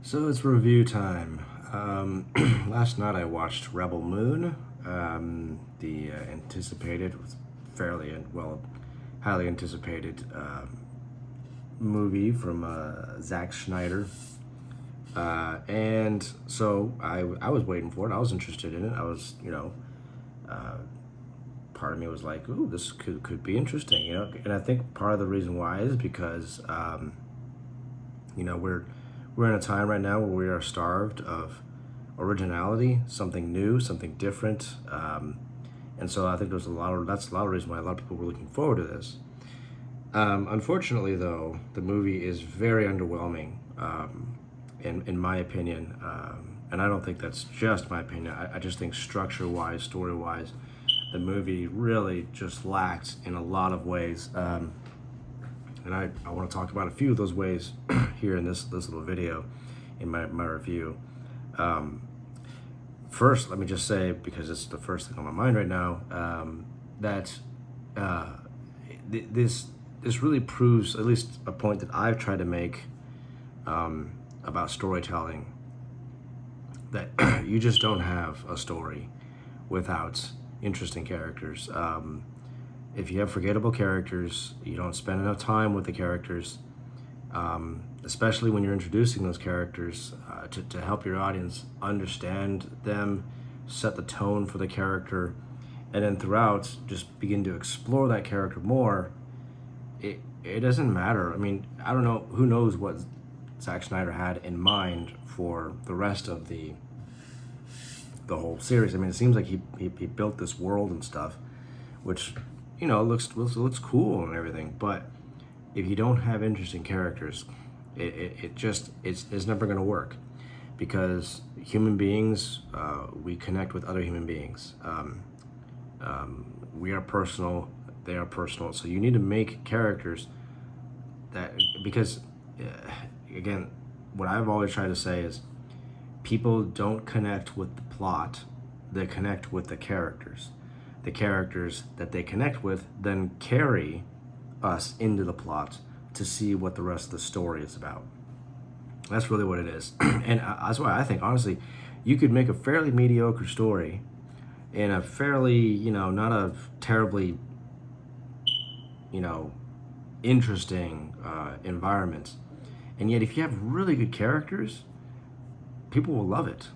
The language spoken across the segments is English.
So it's review time. Last night I watched Rebel Moon, the anticipated, fairly well, highly anticipated movie from Zack Schneider. And so I was waiting for it. I was interested in it. I was, part of me was like, ooh, this could be interesting, And I think part of the reason why is because, we're in a time right now where we are starved of originality, something new, something different, and so I think that's a lot of reason why a lot of people were looking forward to this. Unfortunately, though, the movie is very underwhelming, in my opinion, and I don't think that's just my opinion. I just think structure-wise, story-wise, the movie really just lacked in a lot of ways. And I want to talk about a few of those ways here in this little video in my review. First, let me just say, because it's the first thing on my mind right now, that this really proves at least a point that I've tried to make about storytelling, that you just don't have a story without interesting characters. If you have forgettable characters, you don't spend enough time with the characters, especially when you're introducing those characters to help your audience understand them, set the tone for the character, and then throughout just begin to explore that character more. It doesn't matter. I mean, I don't know, who knows what Zack Snyder had in mind for the rest of the whole series. I mean, it seems like he built this world and stuff, which looks cool and everything, but if you don't have interesting characters, it's never going to work, because human beings, we connect with other human beings. We are personal, they are personal, so you need to make characters that, because again, what I've always tried to say is people don't connect with the plot, they connect with the characters. The characters that they connect with then carry us into the plot to see what the rest of the story is about. That's really what it is. And that's why I think, honestly, you could make a fairly mediocre story in a fairly, not a terribly, interesting environment. And yet, if you have really good characters, people will love it.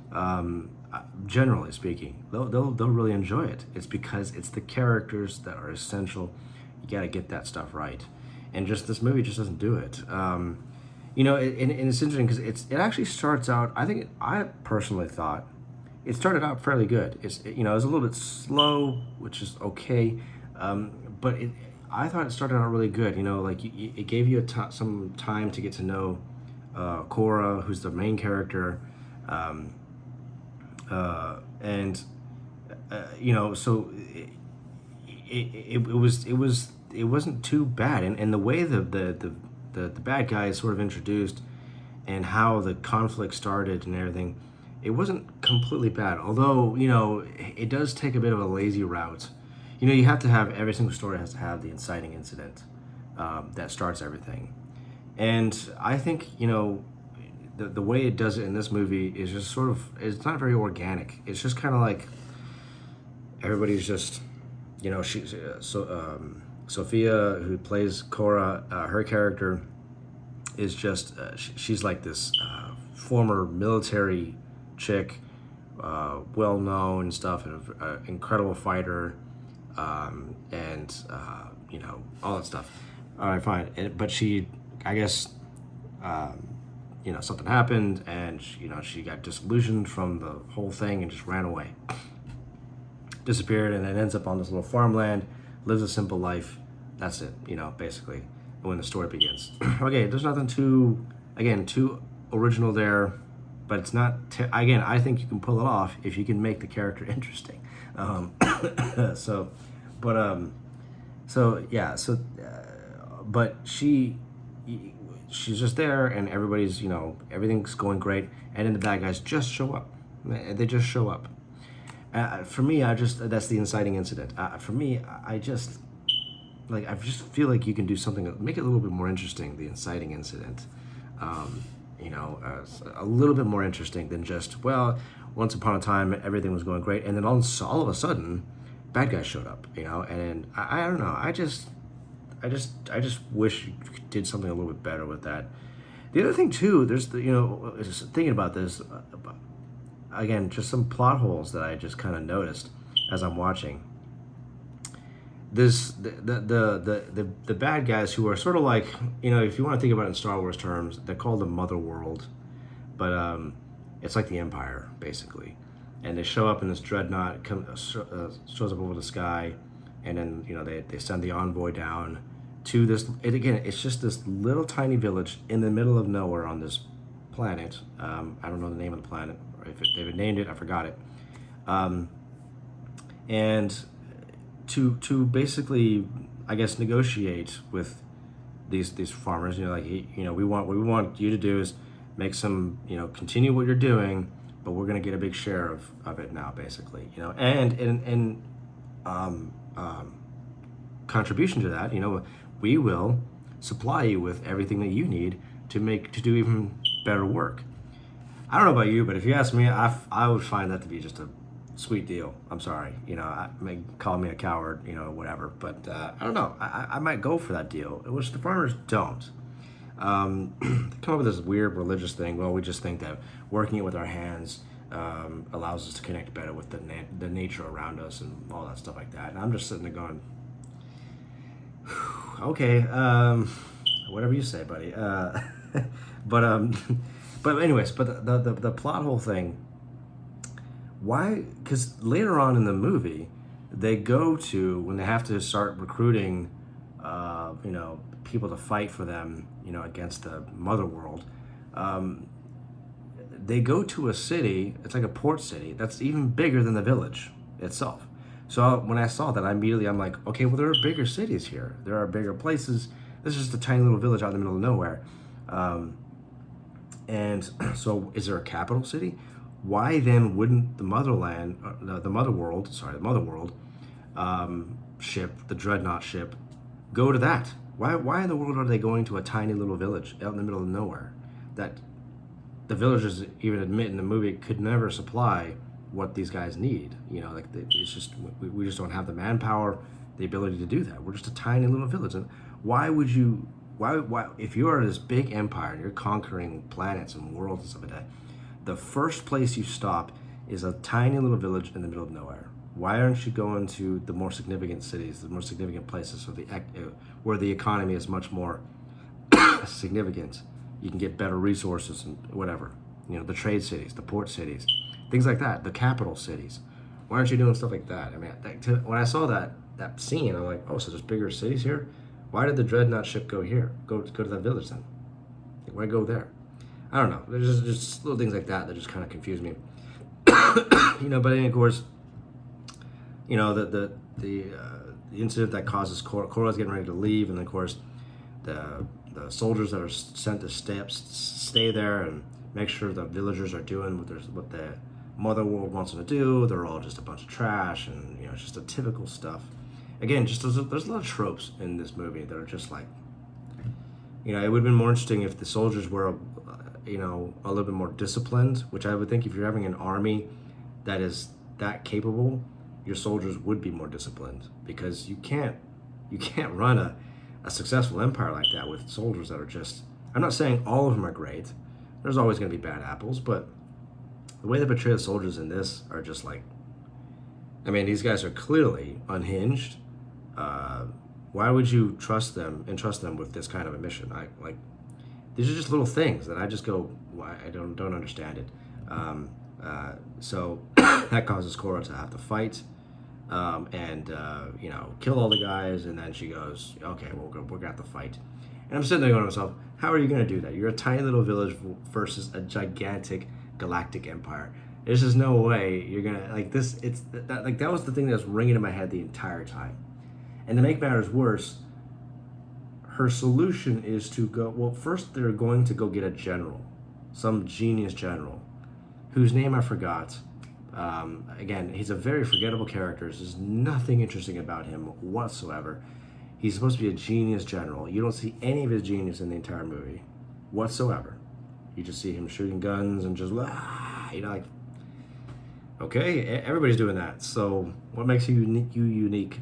Generally speaking, they'll really enjoy it. It's because it's the characters that are essential. You got to get that stuff right, and just this movie just doesn't do it. And it's interesting because it actually starts out. I personally thought it started out fairly good. It was a little bit slow, which is okay, but I thought it started out really good. It gave you some time to get to know Cora, who's the main character. So it wasn't too bad, and the way the bad guy is sort of introduced and how the conflict started and everything, it wasn't completely bad. Although it does take a bit of a lazy route. You have to have, every single story has to have the inciting incident that starts everything, and I think the way it does it in this movie is just sort of, it's not very organic. It's just kind of like everybody's just, she's Sophia, who plays Cora, her character is just, she's like this former military chick, well-known and stuff, and an incredible fighter, and all that stuff. All right, fine. But she, I guess, something happened, and she got disillusioned from the whole thing and just ran away, disappeared, and then ends up on this little farmland, lives a simple life. That's it, basically, when the story begins. Okay, there's nothing too original there, but it's not. Again, I think you can pull it off if you can make the character interesting. But she's just there, and everybody's, everything's going great, and then the bad guys just show up. They just show up. For me, that's the inciting incident. For me, I just feel like you can do something, make it a little bit more interesting, the inciting incident. a little bit more interesting than just, well, once upon a time everything was going great, and then all of a sudden, bad guys showed up, and I don't know. I just wish you did something a little bit better with that. The other thing too, there's just thinking about this again, just some plot holes that I just kind of noticed as I'm watching. The bad guys who are sort of like, if you want to think about it in Star Wars terms, they're called the Mother World, but it's like the Empire basically, and they show up in this dreadnought, shows up over the sky, and then they send the envoy down to this. And again, it's just this little tiny village in the middle of nowhere on this planet. I don't know the name of the planet, or if they've named it, I forgot it. And to basically, I guess, negotiate with these farmers, we want you to do is make some, continue what you're doing, but we're going to get a big share of it now, basically, and contribution to that, we will supply you with everything that you need to do even better work. I don't know about you, but if you ask me, I would find that to be just a sweet deal. I'm sorry, call me a coward, whatever, but I don't know. I might go for that deal, which the farmers don't. They come up with this weird religious thing. Well, we just think that working it with our hands allows us to connect better with the nature around us and all that stuff like that. And I'm just sitting there going, okay, whatever you say, buddy. But anyways, the plot hole thing. Why? Because later on in the movie, they go to, when they have to start recruiting, people to fight for them, against the Mother World. They go to a city. It's like a port city that's even bigger than the village itself. So when I saw that, I'm like, okay, well, there are bigger cities here. There are bigger places. This is just a tiny little village out in the middle of nowhere. And so is there a capital city? Why then wouldn't the Mother World ship, the dreadnought ship, go to that? Why in the world are they going to a tiny little village out in the middle of nowhere that the villagers even admit in the movie could never supply what these guys need? It's just, we just don't have the manpower, the ability to do that. We're just a tiny little village. And why if you are this big empire and you're conquering planets and worlds and stuff like that, the first place you stop is a tiny little village in the middle of nowhere? Why aren't you going to the more significant cities, the more significant places where the economy is much more significant? You can get better resources and whatever. The trade cities, the port cities, things like that, the capital cities. Why aren't you doing stuff like that? I mean, when I saw that scene, I'm like, oh, so there's bigger cities here? Why did the dreadnought ship go here? Go to that village then? Why go there? I don't know. There's just little things like that just kind of confuse me. But then, of course, the incident that causes Cora's getting ready to leave, and of course, the soldiers that are sent to stay there and make sure the villagers are doing what the Mother World wants them to do. They're all just a bunch of trash, and it's just the typical stuff. Again, just there's a lot of tropes in this movie that are just like, it would have been more interesting if the soldiers were, a little bit more disciplined, which I would think if you're having an army that is that capable, your soldiers would be more disciplined, because you can't run a successful empire like that with soldiers that are just, I'm not saying all of them are great. There's always going to be bad apples, but the way they portray the soldiers in this are just like, these guys are clearly unhinged. Why would you entrust them with this kind of a mission? These are just little things that I just go, why? I don't understand it. So that causes Cora to have to fight, and kill all the guys, and then she goes, okay, we're gonna have to fight. And I'm sitting there going to myself, how are you gonna do that? You're a tiny little village versus a gigantic galactic empire. There's just no way you're gonna this. That was the thing that was ringing in my head the entire time. And to make matters worse, her solution is to go, well, first they're going to go get a general, some genius general, whose name I forgot. Again, he's a very forgettable character. There's nothing interesting about him whatsoever. He's supposed to be a genius general. You don't see any of his genius in the entire movie whatsoever. You just see him shooting guns and just, like, okay, everybody's doing that. So what makes you unique?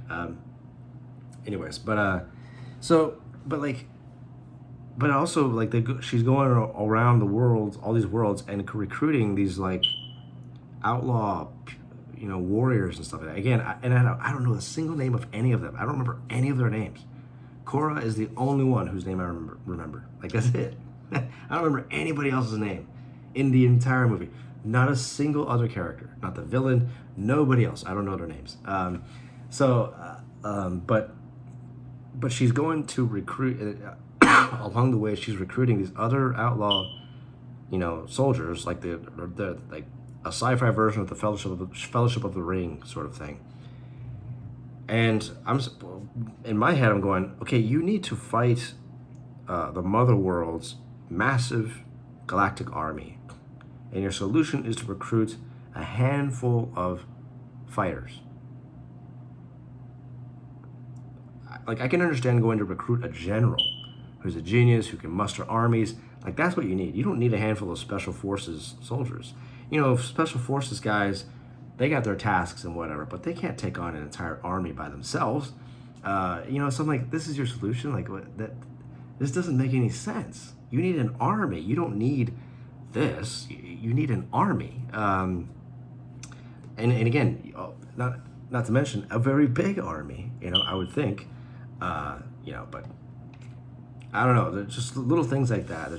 Anyways, but also like she's going around the world, all these worlds, and recruiting these like outlaw, warriors and stuff like that. Again, I don't know a single name of any of them. I don't remember any of their names. Korra is the only one whose name I remember. Like, that's it. I don't remember anybody else's name in the entire movie. Not a single other character. Not the villain. Nobody else. I don't know their names. But she's going to recruit. Along the way, she's recruiting these other outlaw, soldiers, like the like a sci-fi version of the Fellowship of the Ring sort of thing. And in my head, I'm going, okay, you need to fight the Mother World's massive galactic army, and your solution is to recruit a handful of fighters. Like, I can understand going to recruit a general who's a genius, who can muster armies. Like, that's what you need. You don't need a handful of special forces soldiers. Special forces guys, they got their tasks and whatever, but they can't take on an entire army by themselves. So I'm like, this is your solution? Like, this doesn't make any sense. You need an army. You don't need this. You need an army. And again, not to mention a very big army, I would think, but I don't know. They're just little things like that.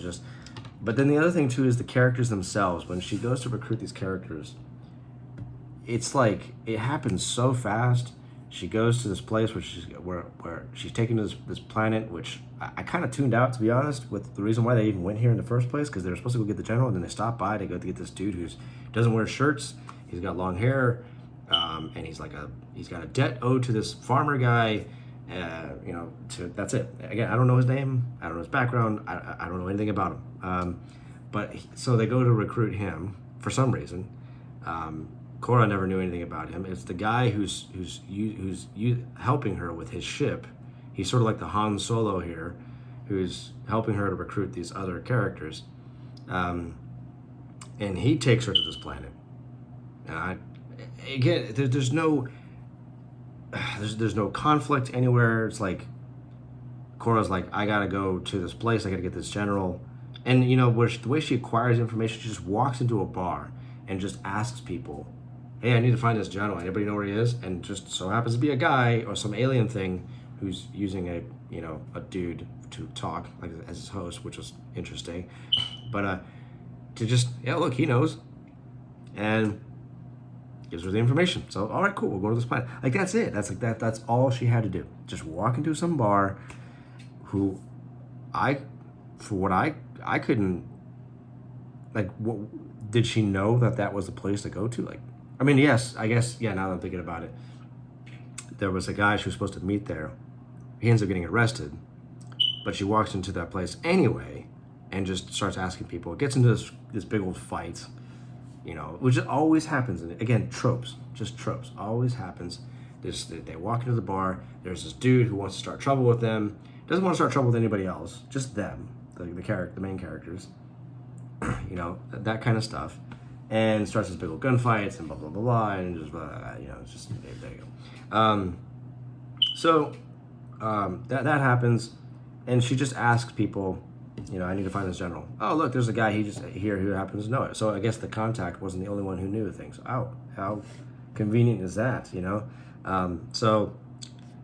But then the other thing too is the characters themselves. When she goes to recruit these characters, it's like it happens so fast. She goes to this place where she's taken to this planet, which I kind of tuned out, to be honest, with the reason why they even went here in the first place, because they were supposed to go get the general, and then they stop by to go to get this dude who doesn't wear shirts. He's got long hair, and he's got a debt owed to this farmer guy. That's it. Again, I don't know his name. I don't know his background. I don't know anything about him. So they go to recruit him for some reason. Korra never knew anything about him. It's the guy who's helping her with his ship. He's sort of like the Han Solo here, who's helping her to recruit these other characters. And he takes her to this planet. Again, there's no conflict anywhere. It's like Korra's like, I gotta go to this place. I gotta get this general. And the way she acquires information, she just walks into a bar and just asks people, hey, I need to find this general. Anybody know where he is? And just so happens to be a guy or some alien thing who's using a dude to talk like as his host, which was interesting. But look, he knows, and gives her the information. So all right, cool, we'll go to this planet. Like, that's it. That's all she had to do. Just walk into some bar. I couldn't, like, what did she know that was the place to go to? Like, I mean, yes, I guess, yeah, now that I'm thinking about it, there was a guy she was supposed to meet there. He ends up getting arrested, but she walks into that place anyway and just starts asking people. It gets into this big old fight, which always happens. And again, tropes, always happens. They walk into the bar, there's this dude who wants to start trouble with them, doesn't want to start trouble with anybody else, just them, the main characters, that kind of stuff. And starts this big old gunfights and blah, blah, blah, blah, and just, it's just, there you go. That happens, and she just asks people, I need to find this general. Oh, look, there's a guy here who happens to know it. So I guess the contact wasn't the only one who knew things. Oh, how convenient is that, So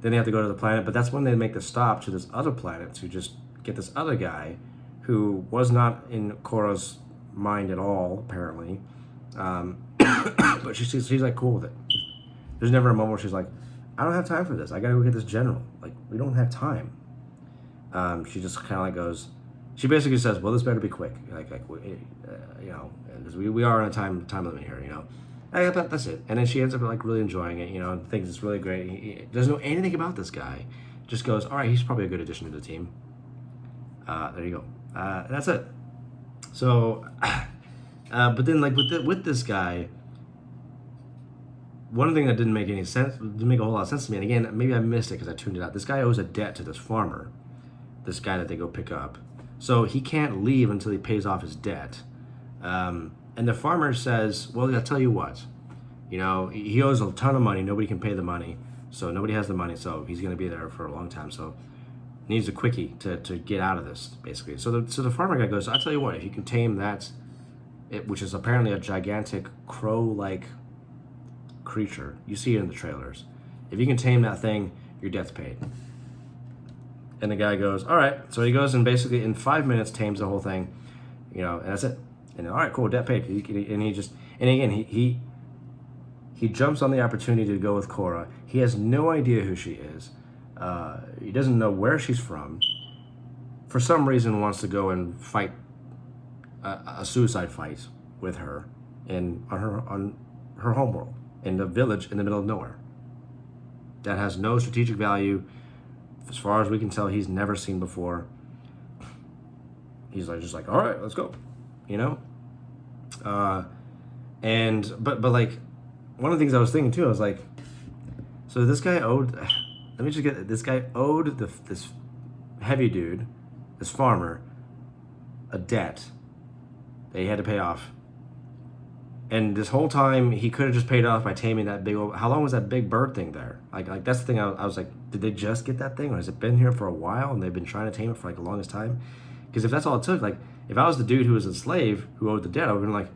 then they have to go to the planet, but that's when they make the stop to this other planet to just get this other guy who was not in Korra's mind at all, apparently. But she's like cool with it. There's never a moment where she's like, I don't have time for this. I gotta go get this general. Like, we don't have time. She just kind of like goes. She basically says, well, this better be quick. Because we are on a time limit here. That's it. And then she ends up like really enjoying it. And thinks it's really great. He doesn't know anything about this guy. Just goes, all right, he's probably a good addition to the team. There you go. That's it. So. But then, like with this guy, one thing that didn't make a whole lot of sense to me, and again, maybe I missed it because I tuned it out. This guy owes a debt to this farmer, this guy that they go pick up, So he can't leave until he pays off his debt. And the farmer says, well, I'll tell you what, he owes a ton of money. Nobody can pay the money. So nobody has the money. So he's going to be there for a long time. So needs a quickie to get out of this, basically. So the farmer guy goes, I'll tell you what, if you can tame that, which is apparently a gigantic crow-like creature. You see it in the trailers. If you can tame that thing, your debt's paid. And the guy goes, all right. So he goes and basically in 5 minutes tames the whole thing, and that's it. And all right, cool, debt paid. And again, he jumps on the opportunity to go with Cora. He has no idea who she is. He doesn't know where she's from. For some reason, wants to go and fight a suicide fight with her on her homeworld in the village in the middle of nowhere. That has no strategic value. As far as we can tell, he's never seen before. He's just like, all right, let's go, but like, one of the things I was thinking too, I was like, so this guy owed. Let me just get it. This guy owed this heavy dude, this farmer, a debt that he had to pay off. And this whole time, he could have just paid off by taming that big old... How long was that big bird thing there? Like that's the thing. I was like, did they just get that thing? Or has it been here for a while and they've been trying to tame it for the longest time? Because if that's all it took, if I was the dude who was a slave who owed the debt, I would have been like,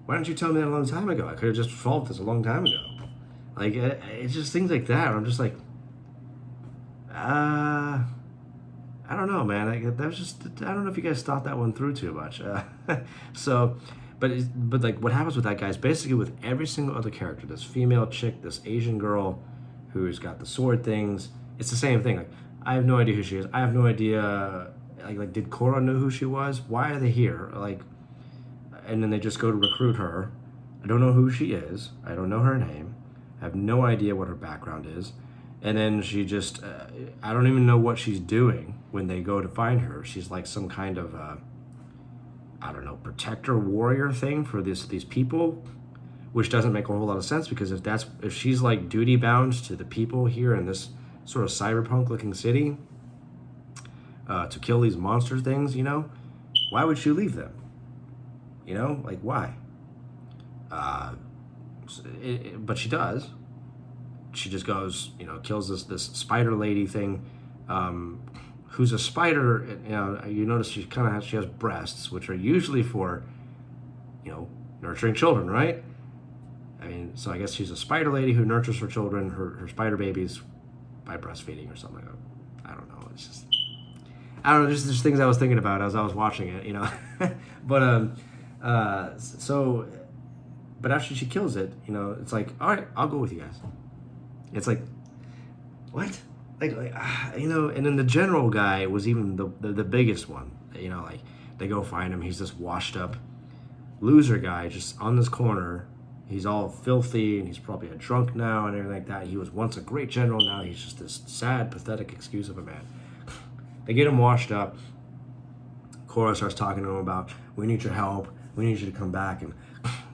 why didn't you tell me that a long time ago? I could have just solved this a long time ago. It's just things like that. Where I'm just like, I don't know, man. That was just... I don't know if you guys thought that one through too much. But what happens with that guy is basically with every single other character, this female chick, this Asian girl who's got the sword things, it's the same thing. I have no idea who she is. I have no idea, did Korra know who she was? Why are they here? And then they just go to recruit her. I don't know who she is. I don't know her name. I have no idea what her background is. And then she just, I don't even know what she's doing when they go to find her. She's like some kind of... I don't know, protector warrior thing for these people, which doesn't make a whole lot of sense, because if she's duty bound to the people here in this sort of cyberpunk looking city to kill these monster things, why would she leave them? Why? But she does. She just goes, kills this spider lady thing. Who's a spider, you notice she has breasts, which are usually for, nurturing children, right? So I guess she's a spider lady who nurtures her children, her spider babies, by breastfeeding or something like that. I don't know. It's just, I don't know. Just things I was thinking about as I was watching it, But but after she kills it, it's like, all right, I'll go with you guys. It's like, what? And then the general guy was even the biggest one. They go find him. He's this washed up loser guy just on this corner. He's all filthy and he's probably a drunk now and everything like that. He was once a great general. Now he's just this sad, pathetic excuse of a man. They get him washed up. Korra starts talking to him about, we need your help. We need you to come back and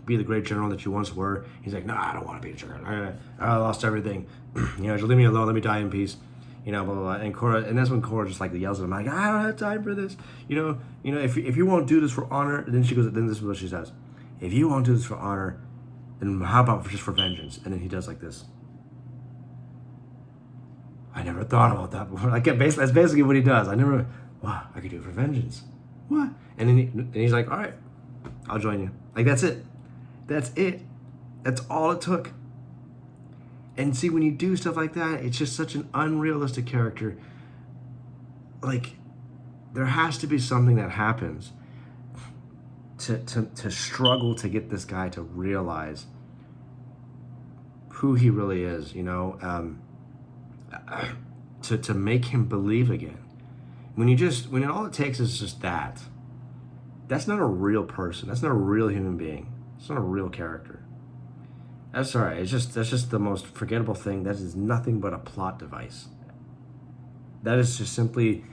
be the great general that you once were. He's like, no, I don't want to be a general. I lost everything. Just leave me alone. Let me die in peace. Blah, blah, blah. And Korra, and that's when Korra just yells at him, I don't have time for this. If you won't do this for honor, then she goes, then this is what she says. If you won't do this for honor, then how about just for vengeance? And then he does like this. I never thought about that before. That's basically what he does. Wow, I could do it for vengeance. What? And then he's like, all right, I'll join you. That's it. That's it. That's all it took. And see, when you do stuff like that, it's just such an unrealistic character. There has to be something that happens to struggle to get this guy to realize who he really is, to make him believe again. When all it takes is just that's not a real person. That's not a real human being. It's not a real character. That's all right. That's just the most forgettable thing. That is nothing but a plot device. That is just simply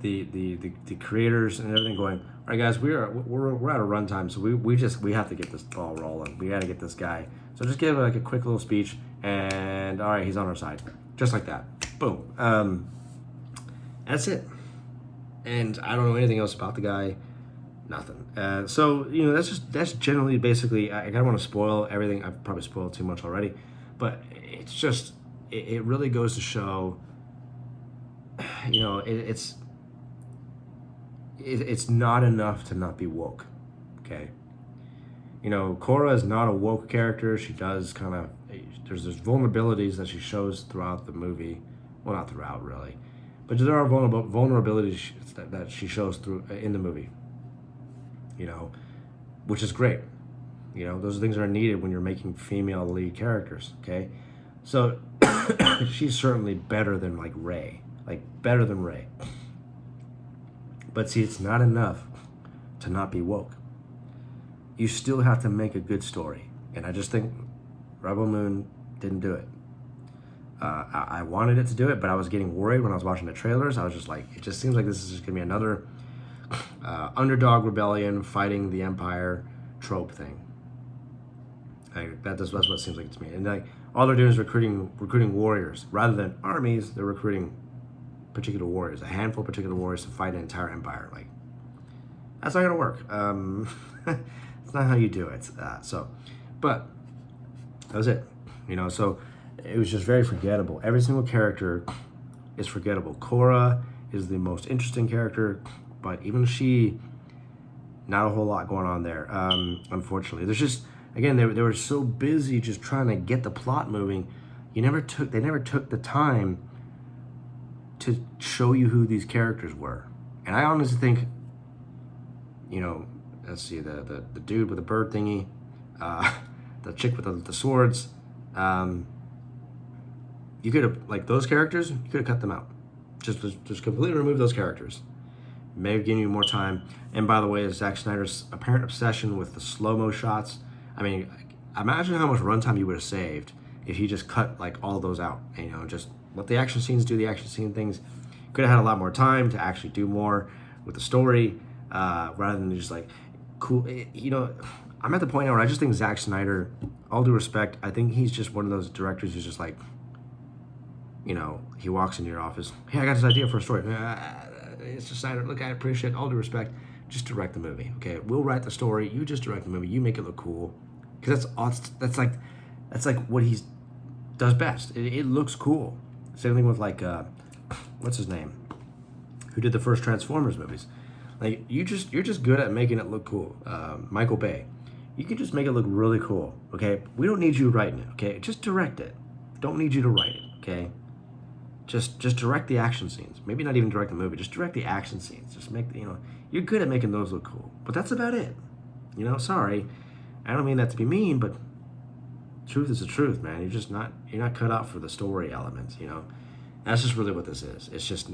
the creators and everything going, all right, guys, we're out of runtime, so we have to get this ball rolling. We got to get this guy. So just give a quick little speech, and all right, he's on our side, just like that. Boom. That's it. and I don't know anything else about the guy. Nothing. So that's generally basically. I don't want to spoil everything. I've probably spoiled too much already, but it's just it really goes to show. It's not enough to not be woke. Okay. Korra is not a woke character. She does kind of there's vulnerabilities that she shows throughout the movie. Well, not throughout really, but there are vulnerabilities that she shows through in the movie. Which is great. Those things are needed when you're making female lead characters. Okay, so she's certainly better than like Rey, better than Rey. But see, it's not enough to not be woke. You still have to make a good story, and I just think Rebel Moon didn't do it. I wanted it to do it, but I was getting worried when I was watching the trailers. I was just like, it just seems like this is just gonna be another underdog rebellion fighting the Empire trope thing. That's what it seems like to me. And all they're doing is recruiting warriors rather than armies. They're recruiting particular warriors, a handful of particular warriors to fight an entire empire. That's not gonna work. It's not how you do it. But that was it. So it was just very forgettable. Every single character is forgettable. Korra is the most interesting character, but even she, not a whole lot going on there. Unfortunately, there's just again they were so busy just trying to get the plot moving. They never took the time to show you who these characters were. And I honestly think, let's see, the dude with the bird thingy, the chick with the swords, you could have, those characters, you could have cut them out. Just completely remove those characters. May have given you more time. And by the way, Zack Snyder's apparent obsession with the slow-mo shots, I mean, imagine how much runtime you would have saved if you just cut all those out. Just let the action scenes do the action scene things. Could have had a lot more time to actually do more with the story, rather than just cool. I'm at the point now where I just think Zack Snyder, all due respect, I think he's just one of those directors who's just he walks into your office. Hey, I got this idea for a story. It's just Snyder. Look, I appreciate all due respect. Just direct the movie, okay? We'll write the story. You just direct the movie. You make it look cool, because that's what he does best. It looks cool. Same thing with what's his name, who did the first Transformers movies. You're just good at making it look cool. Michael Bay, you can just make it look really cool. Okay, we don't need you writing it. Okay, just direct it. Don't need you to write it. Okay. Just direct the action scenes. Maybe not even direct the movie. Just direct the action scenes. Just make you're good at making those look cool. But that's about it. Sorry, I don't mean that to be mean, but truth is the truth, man. You're not cut out for the story elements. That's just really what this is. It's just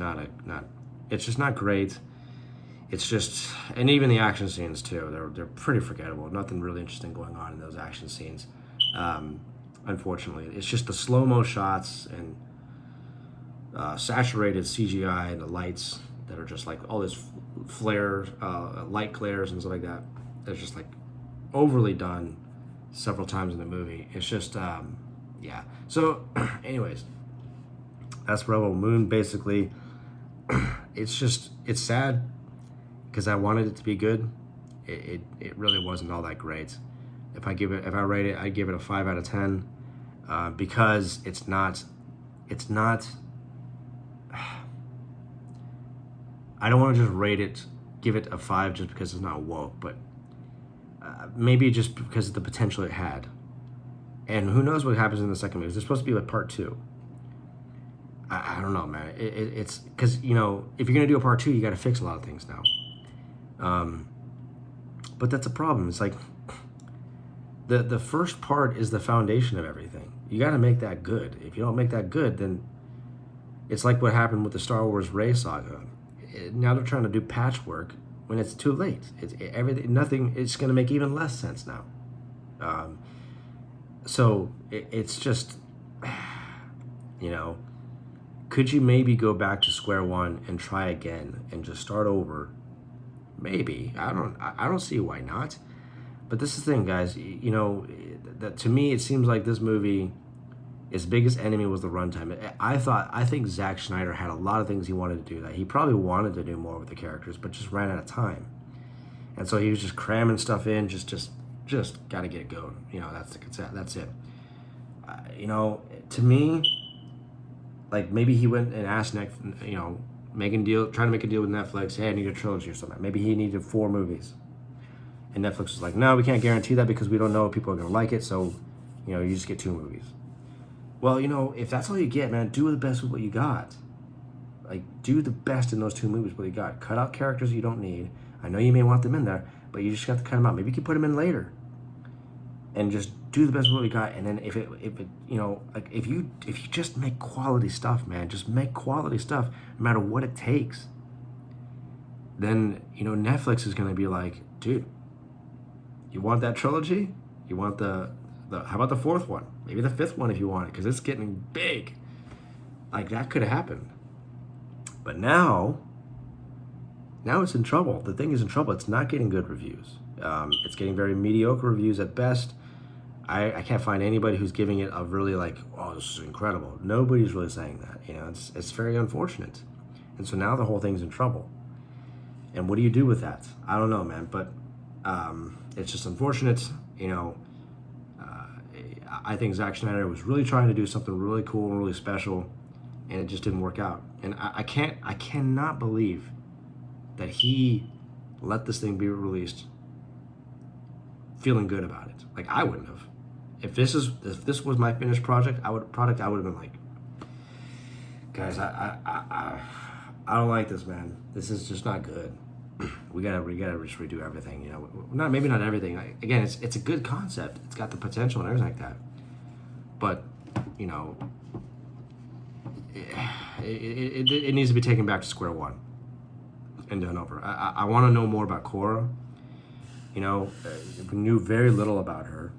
it's just not great. It's just, and even the action scenes too. They're pretty forgettable. Nothing really interesting going on in those action scenes. Unfortunately, it's just the slow-mo shots and saturated CGI and the lights that are just all this flare, light glares and stuff like that. That's just overly done several times in the movie. It's just, yeah. So, anyways, that's Rebel Moon. Basically, it's sad because I wanted it to be good. It really wasn't all that great. If I rate it, I give it a 5 out of 10, because it's not. I don't want to just give it a 5 just because it's not woke, but maybe just because of the potential it had. And who knows what happens in the second movie. There's supposed to be part 2. I don't know, man. It's because, if you're going to do a part 2, you got to fix a lot of things now. But that's a problem. It's the first part is the foundation of everything. You got to make that good. If you don't make that good, then it's like what happened with the Star Wars Rey saga. Now they're trying to do patchwork when it's too late. It's going to make even less sense now. So it's just, could you maybe go back to square one and try again and just start over? Maybe. I don't see why not. But this is the thing, guys. That to me, it seems like this movie Its biggest enemy was the runtime. I think Zack Snyder had a lot of things he wanted to do that he probably wanted to do more with the characters, but just ran out of time. And so he was just cramming stuff in, just got to get it going. That's it. To me, like maybe he went and asked trying to make a deal with Netflix. Hey, I need a trilogy or something. Maybe he needed 4 movies, and Netflix was like, no, we can't guarantee that because we don't know if people are gonna like it. So, you just get 2 movies. Well, if that's all you get, man, do the best with what you got. Like, do the best in those 2 movies with what you got. Cut out characters you don't need. I know you may want them in there, but you just have to cut them out. Maybe you can put them in later, and just do the best with what you got. And then if you just make quality stuff, man, just make quality stuff, no matter what it takes. Then Netflix is gonna be like, dude, you want that trilogy? You want the how about the 4th one? Maybe the 5th one if you want it, because it's getting big. Like, that could have happened. But now it's in trouble. The thing is in trouble. It's not getting good reviews. It's getting very mediocre reviews at best. I can't find anybody who's giving it a really like, oh, this is incredible. Nobody's really saying that. It's very unfortunate. And so now the whole thing's in trouble. And what do you do with that? I don't know, man. But it's just unfortunate. I think Zack Snyder was really trying to do something really cool and really special, and it just didn't work out. And I cannot believe that he let this thing be released feeling good about it. Like, I wouldn't have. If this was my finished project, I would have been like, guys, I don't like this, man. This is just not good. We gotta just redo everything. Maybe not everything. Again, it's a good concept. It's got the potential and everything like that. But it needs to be taken back to square one and done over. I want to know more about Korra. We knew very little about her,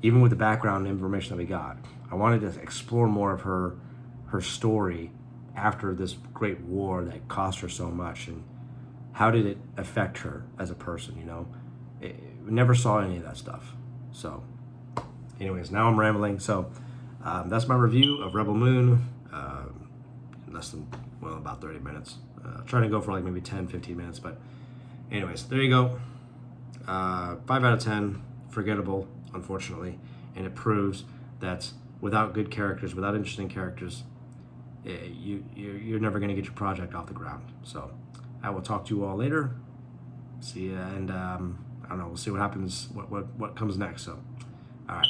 even with the background information that we got. I wanted to explore more of her story after this great war that cost her so much, and how did it affect her as a person. We never saw any of that stuff. So anyways, now I'm rambling. So that's my review of Rebel Moon. About 30 minutes. Trying to go for like maybe 10, 15 minutes. But anyways, there you go. 5 out of 10. Forgettable, unfortunately. And it proves that without good characters, without interesting characters, you're never going to get your project off the ground. So I will talk to you all later. See ya, and I don't know. We'll see what happens. What comes next. So, all right.